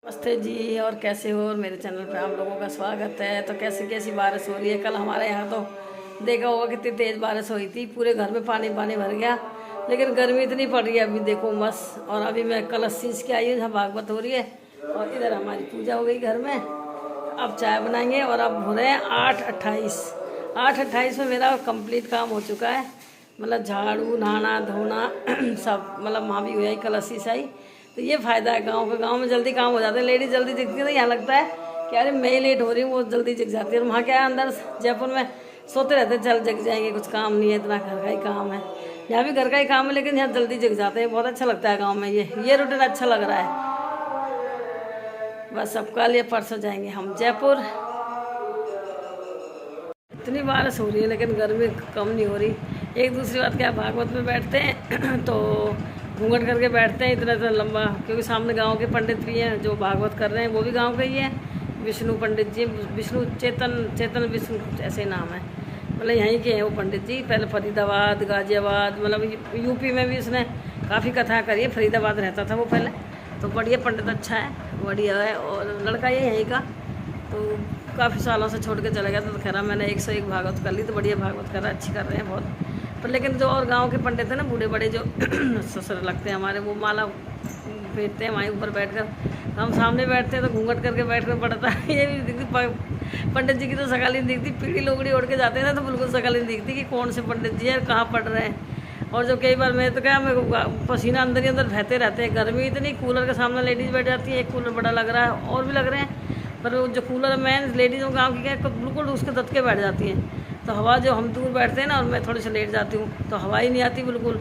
नमस्ते जी। और कैसे हो? और मेरे चैनल पे आप लोगों का स्वागत है। तो कैसी कैसी बारिश हो रही है। कल हमारे यहाँ तो देखा होगा कितनी तेज़ बारिश हुई थी, पूरे घर में पानी पानी भर गया। लेकिन गर्मी इतनी पड़ रही है अभी देखो बस। और अभी मैं कलश सींच के आई हूँ, जहाँ भागवत हो रही है और इधर हमारी पूजा हो गई घर में। अब चाय बनाएंगे और अब हो रहे हैं 8:28। 8:28 में मेरा कंप्लीट काम हो चुका है, मतलब झाड़ू नहाना धोना सब, मतलब वहाँ भी हो जाए कलश सिंचाई। तो ये फ़ायदा है गांव का। गांव में जल्दी काम हो जाते हैं, लेडीज जल्दी दिखती है। तो यहाँ लगता है कि अरे मैं ही लेट हो रही हूँ, वो जल्दी जग जाती है। और वहाँ क्या है, अंदर जयपुर में सोते रहते हैं, चल जग जाएंगे, कुछ काम नहीं है, इतना घर का ही काम है। यहाँ भी घर का ही काम है, लेकिन यहाँ जल्दी जग जाते हैं। बहुत अच्छा लगता है गाँव में, ये रूटीन अच्छा लग रहा है। बस अब कल या परसों जाएंगे हम जयपुर। इतनी बारिश हो रही है लेकिन गर्मी कम नहीं हो रही। एक दूसरी बात क्या, भागवत में बैठते हैं तो घूंघट करके बैठते हैं इतना इतना लंबा, क्योंकि सामने गांव के पंडित भी हैं जो भागवत कर रहे हैं, वो भी गांव के ही हैं। विष्णु पंडित जी, विष्णु चेतन विष्णु ऐसे नाम है, मतलब यहीं के हैं वो पंडित जी। पहले फरीदाबाद गाजियाबाद, मतलब यूपी में भी उसने काफ़ी कथा करी है। फरीदाबाद रहता था वो पहले। तो बढ़िया पंडित, अच्छा है, बढ़िया है। और लड़का ये यहीं का, तो काफ़ी सालों से छोड़ के चला गया था। तो खैर मैंने 101 भागवत कर ली, तो बढ़िया भागवत कर रहा है, अच्छी कर रहे हैं बहुत। पर लेकिन जो और गांव के पंडित हैं ना, बूढ़े बड़े जो ससुर लगते हैं हमारे, वो माला फेरते हैं वहीं ऊपर बैठकर। हम सामने बैठते हैं तो घूंघट करके बैठकर पड़ता है। ये भी दिखती पंडित जी की तो शकल ही नहीं दिखती। पीढ़ी लोगड़ी ओढ़ के जाते हैं ना, तो बिल्कुल शकल ही नहीं दिखती कि कौन से पंडित जी हैं, कहाँ पढ़ रहे हैं। और जो कई बार मैं तो क्या, मेरे को पसीना अंदर ही अंदर बहते रहते हैं। गर्मी इतनी, कूलर के सामने लेडीज़ बैठ जाती है। एक कूलर बड़ा लग रहा है और भी लग रहे हैं, पर वो जो कूलर में लेडीज़ों गाँव की क्या बिल्कुल उसके दत के बैठ जाती हैं। तो हवा, जो हम दूर बैठते हैं ना और मैं थोड़ी सी लेट जाती हूँ, तो हवा ही नहीं आती बिल्कुल।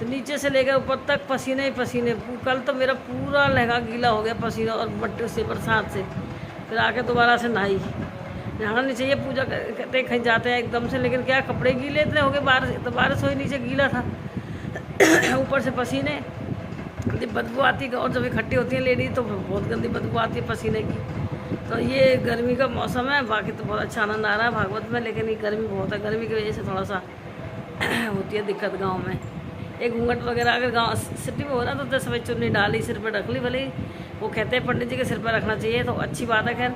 तो नीचे से लेकर ऊपर तक पसीने ही पसीने। कल तो मेरा पूरा लहंगा गीला हो गया पसीना और मट्टी से, बरसात से। फिर आके दोबारा से नहाई। नहाना नहीं चाहिए, पूजा करते कहीं जाते हैं एकदम से, लेकिन क्या कपड़े गीले इतने हो गए, बारिश तो बारिश हुई, नीचे गीला था ऊपर से पसीने, बदबू आती है। और जब इकट्ठी होती है लेडीज तो बहुत गंदी बदबू आती है पसीने की। तो ये गर्मी का मौसम है, बाकी तो बहुत अच्छा आनंद आ रहा है भागवत में। लेकिन ये गर्मी बहुत है, गर्मी की वजह से थोड़ा सा होती है दिक्कत गांव में। एक घूंघट वगैरह अगर गांव सिटी में हो रहा तो 10 बजे चुन्नी डाली, सिर पर रख ली। भले ही वो कहते हैं पंडित जी के सिर पर रखना चाहिए, तो अच्छी बात है। खैर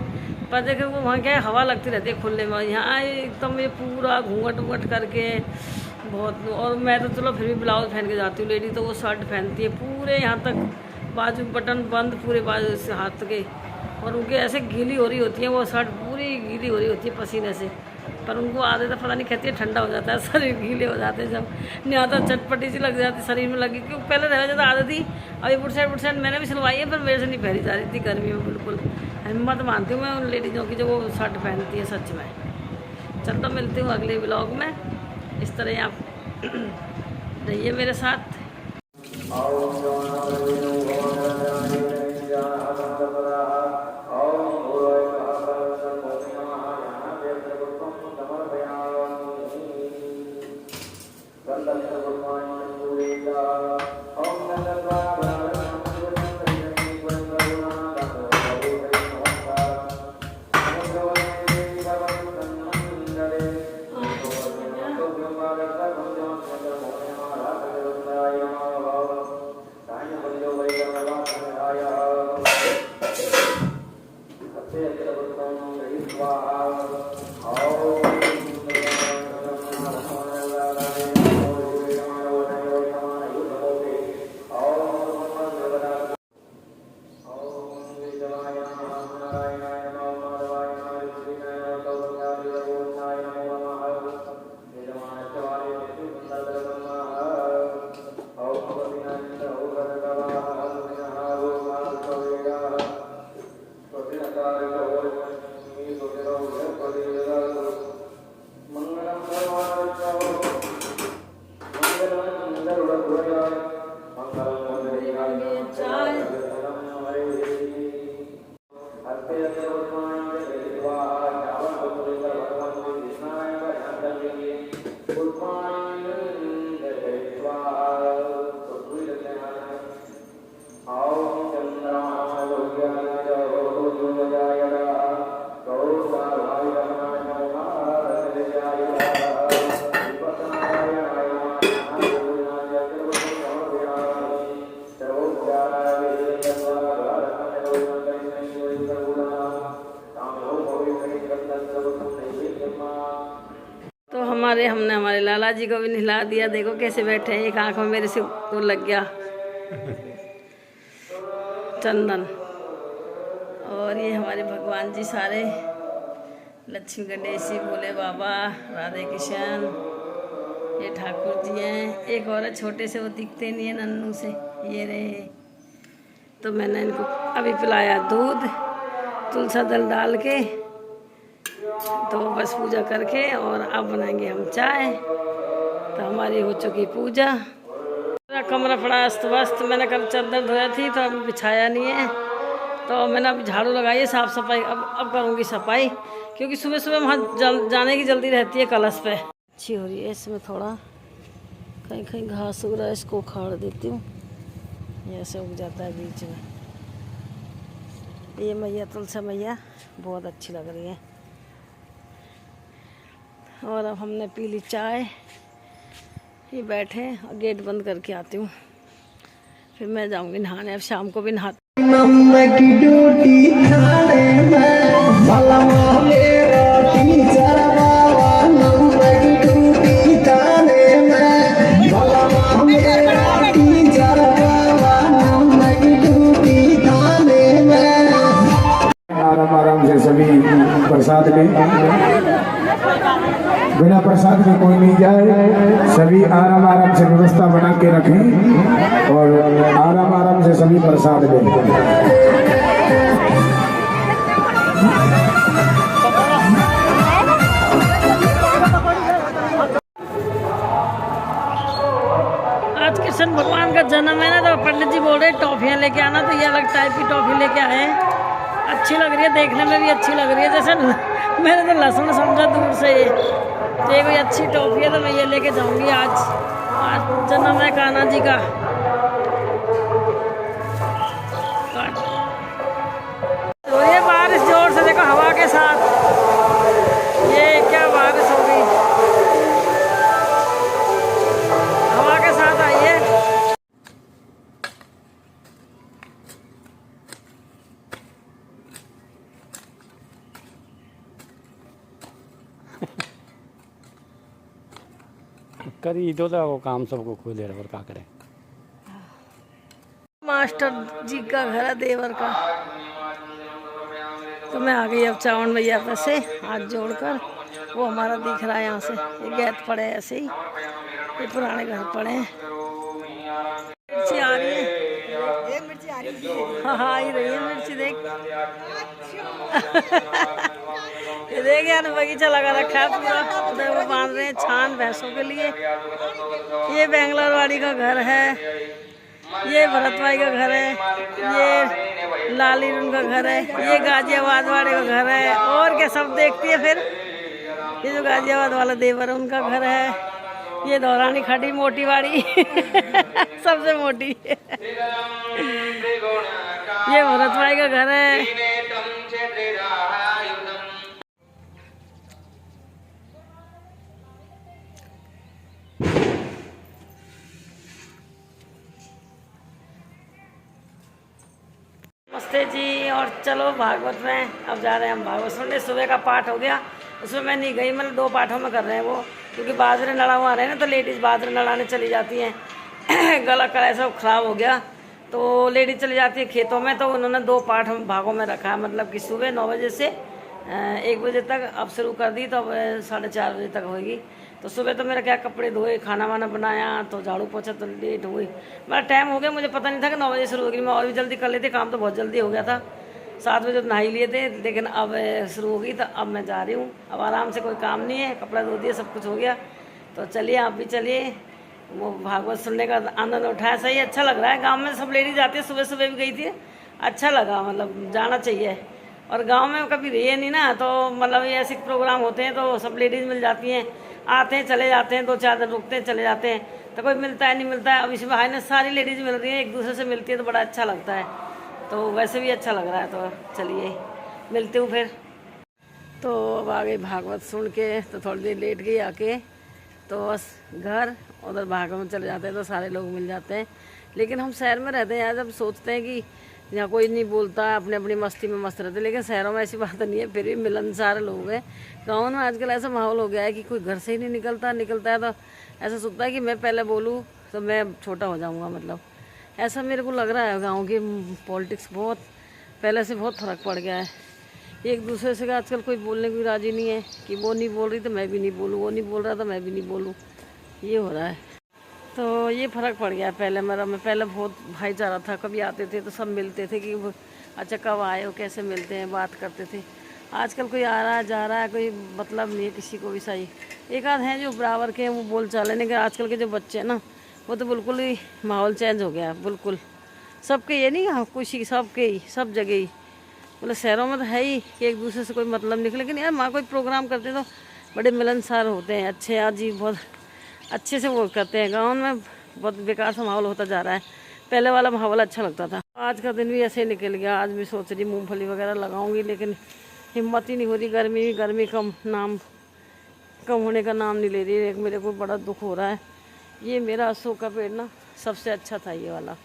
पर देखो वो वहाँ क्या है, हवा लगती रहती है खुले में। यहाँ एकदम ये पूरा घूंघट वूंघट करके बहुत। और मैं तो चलो फिर भी ब्लाउज पहन के जाती हूँ, लेडी तो वो शर्ट पहनती है पूरे यहाँ तक, बाजू बटन बंद पूरे बाजू से हाथ के। और उनके ऐसे गीली हो रही होती है, वो शर्ट पूरी गीली हो रही होती है पसीने से। पर उनको आदत है, पता नहीं, कहती है ठंडा हो जाता है, शरीर गीले हो जाते हैं जब नहीं आता, चटपटी सी लग जाती शरीर में लगी। क्योंकि पहले रह जाता आदत थी। अभी बुटशर्ट मैंने भी सिलवाई है, पर मेरे से नहीं पहनी जा रही थी गर्मी में बिल्कुल। हिम्मत मानती हूँ मैं उन लेडीज़ों की जो वो शर्ट पहनती है सच में। चलता मिलती हूँ अगले ब्लॉग में। इस तरह आप रहिए मेरे साथ। हमने हमारे लाला जी को भी नहला दिया। देखो कैसे बैठे हैं, एक आँख में मेरे से वो लग गया चंदन। और ये हमारे भगवान जी सारे, लक्ष्मी गणेश जी, भोले बाबा, राधे कृष्ण, ये ठाकुर जी हैं। एक और छोटे से, वो दिखते नहीं है नन्नू से, ये रहे। तो मैंने इनको अभी पिलाया दूध तुलसी दल डाल के। तो बस पूजा करके और अब बनाएंगे हम चाय। तो हमारी हो चुकी पूजा। मेरा कमरा पड़ा अस्त व्यस्त, मैंने कल चादर धोया थी तो अभी बिछाया नहीं है। तो मैंने अभी झाड़ू लगाई है, साफ़ सफाई अब करूँगी सफाई, क्योंकि सुबह सुबह वहाँ जाने की जल्दी रहती है कलश पे। अच्छी हो रही है, इसमें थोड़ा कहीं कहीं घास उग रहा है, इसको उखाड़ देती हूँ, ऐसे उग जाता है बीच में। ये मैया तुलसी मैया बहुत अच्छी लग रही है। और अब हमने पी ली चाय, ये बैठे और गेट बंद करके आती हूँ, फिर मैं जाऊँगी नहाने। अब शाम को भी नहाती। आराम से सभी प्रसाद लें, बिना प्रसाद के कोई नहीं जाए। सभी आराम से व्यवस्था बना के रखें और आराम से सभी प्रसाद लें। आज कृष्ण भगवान का जन्म है ना, तो पंडित जी बोल रहे टॉफियाँ लेके आना। तो ये अलग टाइप की टॉफी लेके आए हैं, अच्छी लग रही है, देखने में भी अच्छी लग रही है। जैसे मैंने तो लहसुन समझा दूर से ये, तो ये कोई अच्छी टॉफी है, तो मैं ये लेके जाऊंगी। आज जन्म है कान्हा जी का। तो ये बारिश जोर से, देखो हवा के साथ, ये क्या बारिश हो गई, हवा के साथ आई है। करी दो तो वो काम सबको खोल दे रहा और क्या करें। मास्टर जी का घर है, देवर का। तो मैं आ गई अब चावल भैया पे से हाथ जोड़कर। वो हमारा दिख रहा है यहाँ से, ये गैत पड़े ऐसे ही, ये पुराने घर पड़े हैं। मिर्ची आ रही है, मिर्ची आ रही है। हाँ हाँ, आ रही है मिर्ची, देख ये देख यार, बगीचा लगा रखा है पूरा। उधर वो बांध रहे हैं छान भैंसों के लिए। ये बेंगलोर वाड़ी का घर है, ये भरत भाई का घर है, ये लाली उनका घर है, ये गाजियाबाद वाले का घर है। और क्या सब देखती है फिर। ये जो गाजियाबाद वाला देवर है उनका घर है। ये दौरानी खड़ी मोटी वाड़ी सबसे मोटी ये भरत भाई का घर है। नमस्ते जी। और चलो भागवत में अब जा रहे हैं हम भागवत सुनने। सुबह का पाठ हो गया, उसमें मैं नहीं गई, मतलब 2 पाठों में कर रहे हैं वो, क्योंकि बाजरे नड़ा हुआ रहे ना, तो लेडीज़ बाजरे नड़ाने चली जाती हैं। गला कड़ा सब खराब हो गया, तो लेडीज चली जाती है खेतों में। तो उन्होंने 2 पाठ भागों में रखा है, मतलब कि सुबह 9 बजे से 1 बजे तक अब शुरू कर दी, तो अब 4:30 बजे तक होगी। तो सुबह तो मेरा क्या कपड़े धोए, खाना वाना बनाया, तो झाड़ू पोछा, तो लेट हो गई। मेरा टाइम हो गया, मुझे पता नहीं था कि 9 बजे शुरू होगी। मैं और भी जल्दी कर लेती, काम तो बहुत जल्दी हो गया था। 7 बजे तो नहा ही लिए थे, लेकिन अब शुरू हो गई, तो अब मैं जा रही हूँ। अब आराम से, कोई काम नहीं है, कपड़ा धो दिया, सब कुछ हो गया। तो चलिए आप भी चलिए, वो भागवत सुनने का आनंद उठाया। सही अच्छा लग रहा है। गाँव में सब लेडीज आती है, सुबह सुबह भी गई थी, अच्छा लगा, मतलब जाना चाहिए। और गांव में कभी रहे नहीं ना, तो मतलब ये ऐसे प्रोग्राम होते हैं तो सब लेडीज़ मिल जाती हैं, आते हैं चले जाते हैं, 2-4 दिन रुकते हैं चले जाते हैं, तो कोई मिलता है नहीं मिलता है। अब इस बहाने ने सारी लेडीज़ मिल रही हैं, एक दूसरे से मिलती है, तो बड़ा अच्छा लगता है। तो वैसे भी अच्छा लग रहा है। तो चलिए मिलती हूँ फिर। तो अब आ गई भागवत सुन के, तो थोड़ी देर लेट गई आके, तो बस घर उधर भागवत में चले जाते हैं तो सारे लोग मिल जाते हैं। लेकिन हम शहर में रहते हैं यार, जब सोचते हैं कि यहाँ कोई नहीं बोलता, अपने अपनी मस्ती में मस्त रहते। लेकिन शहरों में ऐसी बात नहीं है, फिर भी मिलनसार लोग हैं। गाँव में आजकल ऐसा माहौल हो गया है कि कोई घर से ही नहीं निकलता है तो ऐसा सोचता है कि मैं पहले बोलूँ तो मैं छोटा हो जाऊँगा। मतलब ऐसा मेरे को लग रहा है। गाँव की पॉलिटिक्स बहुत पहले से बहुत फ़र्क पड़ गया है। एक दूसरे से आजकल कोई बोलने की राज़ी नहीं है कि वो नहीं बोल रही तो मैं भी नहीं बोलूँ, वो नहीं बोल रहा तो मैं भी नहीं बोलूँ, ये हो रहा है। तो ये फ़र्क पड़ गया है। पहले में पहले बहुत भाईचारा था, कभी आते थे तो सब मिलते थे कि अच्छा कब आए हो, कैसे मिलते हैं, बात करते थे। आजकल कोई आ रहा है जा रहा है, कोई मतलब नहीं है किसी को भी। सही एक आध हैं जो बराबर के हैं, वो बोल चाल है। लेकिन आजकल के जो बच्चे हैं ना, वो तो बिल्कुल ही माहौल चेंज हो गया है बिल्कुल। सबके ये नहीं, हाँ खुशी सबके ही, सब जगह ही। मतलब शहरों में तो है ही कि एक दूसरे से कोई मतलब नहीं। लेकिन यार माँ कोई प्रोग्राम करते तो बड़े मिलनसार होते हैं, अच्छे अजीब बहुत अच्छे से वो करते हैं। गाँव में बहुत बेकार सा माहौल होता जा रहा है। पहले वाला माहौल अच्छा लगता था। आज का दिन भी ऐसे ही निकल गया। आज भी सोच रही मूंगफली वगैरह लगाऊंगी, लेकिन हिम्मत ही नहीं हो रही। गर्मी कम होने का नाम नहीं ले रही। एक मेरे को बड़ा दुख हो रहा है। ये मेरा अशोक का पेड़ ना सबसे अच्छा था, ये वाला।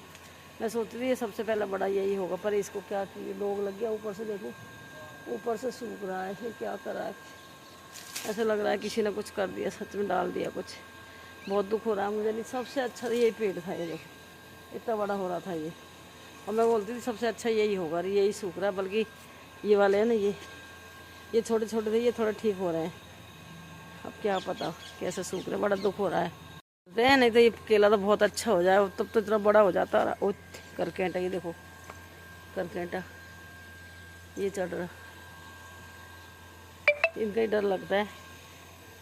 मैं सोच रही है सबसे पहले बड़ा यही होगा, पर इसको क्या किए लोग लग गया। ऊपर से देखो, ऊपर से सूख रहा है। फिर क्या कर रहा है, ऐसा लग रहा है किसी ने कुछ कर दिया, सच में डाल दिया कुछ। बहुत दुख हो रहा है मुझे। नहीं, सबसे अच्छा यही पेड़ था। ये देखो इतना बड़ा हो रहा था ये, और मैं बोलती थी सबसे अच्छा यही होगा। यही सूख रहा है, बल्कि ये वाले हैं ना, ये छोटे छोटे थे, ये थोड़ा ठीक हो रहे हैं। अब क्या पता कैसे सूख रहे, बड़ा दुख हो रहा है। नहीं तो ये केला तो बहुत अच्छा हो जाए, तब तो इतना बड़ा हो जाता। ओ करकेंटा, ये देखो करकेंटा ये चढ़ रहा, इनका ही डर लगता है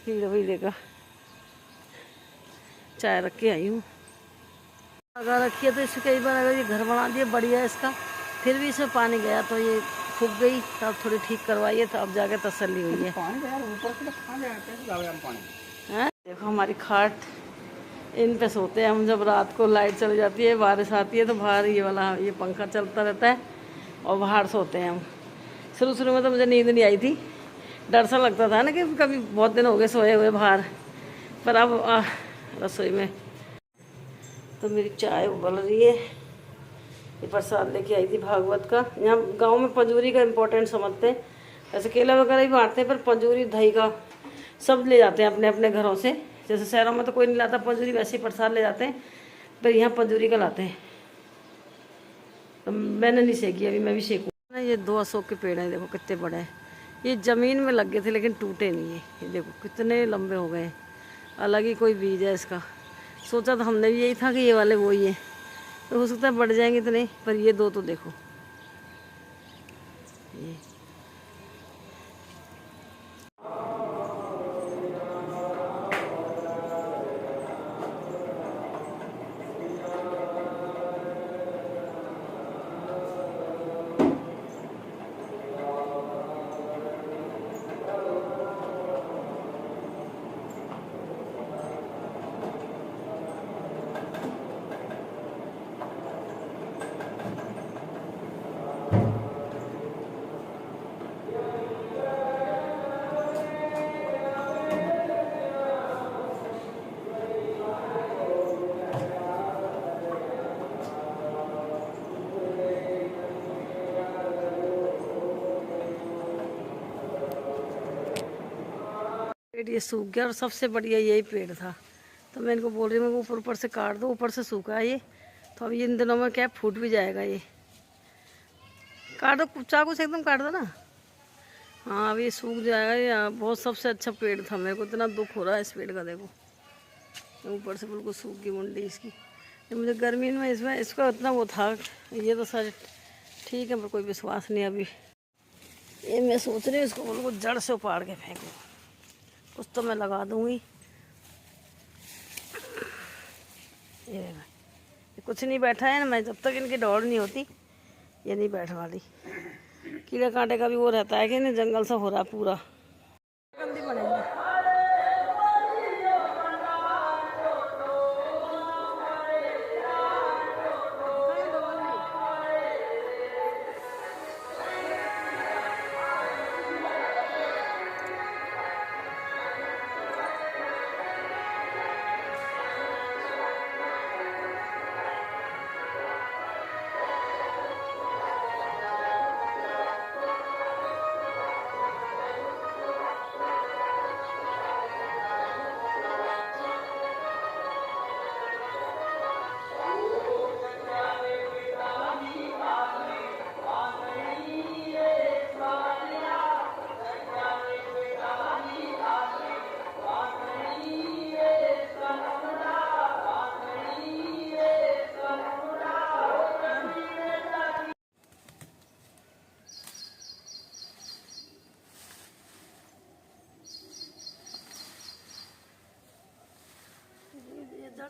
कीड़े वीड़े का। चाय रख के आई हूँ, अगर रखी है तो इसे कई बार अगर ये घर बना दिया बढ़िया इसका, फिर भी इसमें पानी गया तो ये फूक गई। तो अब थोड़ी ठीक करवाइए, तो अब जाके तसल्ली हुई है। देखो हमारी खाट, इन पे सोते हैं हम। जब रात को लाइट चली जाती है, बारिश आती है, तो बाहर ये वाला ये पंखा चलता रहता है और बाहर सोते हैं हम। शुरू में तो मुझे नींद नहीं आई थी, डर सा लगता था ना कि कभी बहुत दिन हो गए सोए हुए बाहर। पर अब रसोई में तो मेरी चाय उबल रही है। ये प्रसाद लेके आई थी भागवत का। यहाँ गांव में पंजूरी का इम्पोर्टेंट समझते हैं। ऐसे केला वगैरह भी बांटते हैं, पर पंजूरी दही का सब ले जाते हैं अपने अपने घरों से। जैसे शहरों में तो कोई नहीं लाता पंजूरी, वैसे ही प्रसाद ले जाते हैं, पर यहाँ पंजूरी का लाते हैं। तो मैंने नहीं सेकी, अभी मैं भी सेकूँ ना। ये 2 अशोक के पेड़ हैं, देखो कितने बड़े हैं। ये ज़मीन में लग गए थे लेकिन टूटे नहीं है। ये देखो कितने लंबे हो गए हैं। अलग ही कोई बीज है इसका। सोचा तो हमने भी यही था कि ये वाले वो ही है, तो हो सकता है बढ़ जाएंगे तो नहीं। पर ये 2 तो देखो, ये पेड़ ये सूख गया। और सबसे बढ़िया यही पेड़ था, तो मैं इनको बोल रही हूँ मैं ऊपर ऊपर से काट दो। ऊपर से सूखा है ये, तो अब इन दिनों में क्या फूट भी जाएगा। ये काट दो, चाकू से एकदम काट दो ना। हाँ अब ये सूख जाएगा। ये बहुत सबसे अच्छा पेड़ था। मेरे को इतना दुख हो रहा है इस पेड़ का। देखो ऊपर से बिल्कुल सूख गई मुंडी इसकी। ये मुझे गर्मी में इसमें इसका इतना वो था। ये तो सर ठीक है, पर कोई विश्वास नहीं अभी। ये मैं सोच रही हूँ इसको बिल्कुल जड़ से उपाड़ के फेंकूँ। कुछ तो मैं लगा दूंगी। ये कुछ नहीं बैठा है ना, मैं जब तक इनकी दौड़ नहीं होती ये नहीं बैठ वाली। कीड़े कांटे का भी वो रहता है कि नहीं, जंगल सा हो रहा है पूरा। गंदी बनेगी।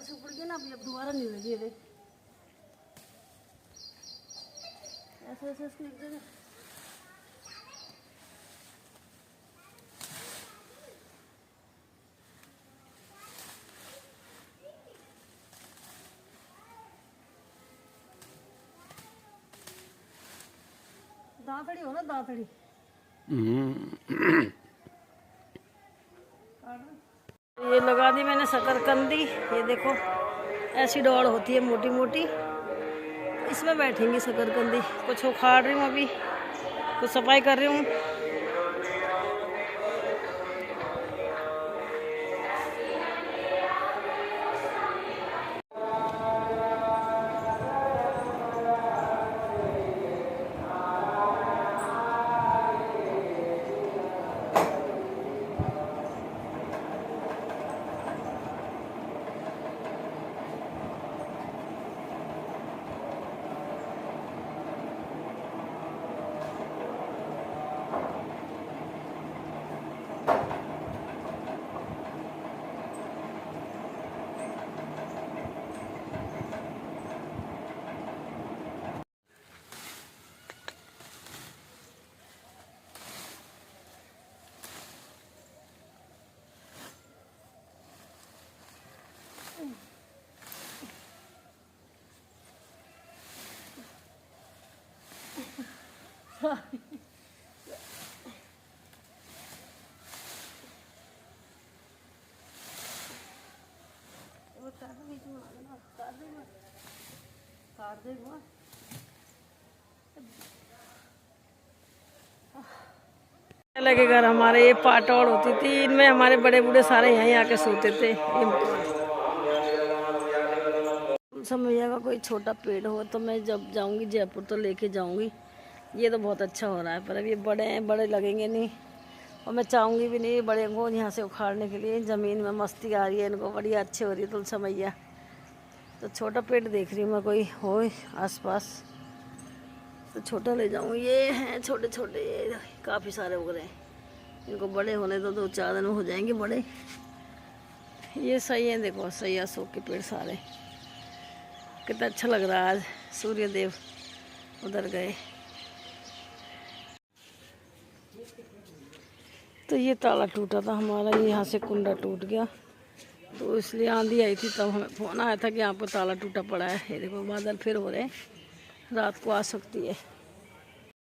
से ऊपर गया ना, अभी अब दोबारा नहीं लगी रे। ऐसे ऐसे इसको एक जगह दांतड़ी हो ना, दांतड़ी। ये लगा दी मैंने शकरकंदी। ये देखो ऐसी डोर होती है मोटी मोटी, इसमें बैठेंगी शकरकंदी। कुछ उखाड़ रही हूँ अभी, कुछ सफाई कर रही हूँ। लगे घर हमारे ये पाटौड़ होती थी, इनमें हमारे बड़े बूढ़े सारे यहीं आके सोते थे। समैया का कोई छोटा पेड़ हो तो मैं जब जाऊंगी जयपुर तो लेके जाऊंगी। ये तो बहुत अच्छा हो रहा है, पर अब ये बड़े हैं, बड़े लगेंगे नहीं, और मैं चाहूँगी भी नहीं बड़े को यहाँ से उखाड़ने के लिए। ज़मीन में मस्ती आ रही है इनको, बढ़िया अच्छी हो रही है तुलसी मैया। तो छोटा पेड़ देख रही हूँ मैं, कोई हो आसपास तो छोटा ले जाऊँ। ये हैं छोटे छोटे, ये काफ़ी सारे उग रहे हैं। इनको बड़े होने दो, 2-4 दिन में हो जाएंगे बड़े। ये सही है, देखो सही अशोक के पेड़ सारे। कितना अच्छा लग रहा है। आज सूर्य देव उधर गए। तो ये ताला टूटा था हमारा, यहाँ से कुंडा टूट गया, तो इसलिए आंधी आई थी, तब हमें फोन आया था कि यहाँ पर ताला टूटा पड़ा है। ये देखो बादल फिर हो रहे हैं, रात को आ सकती है।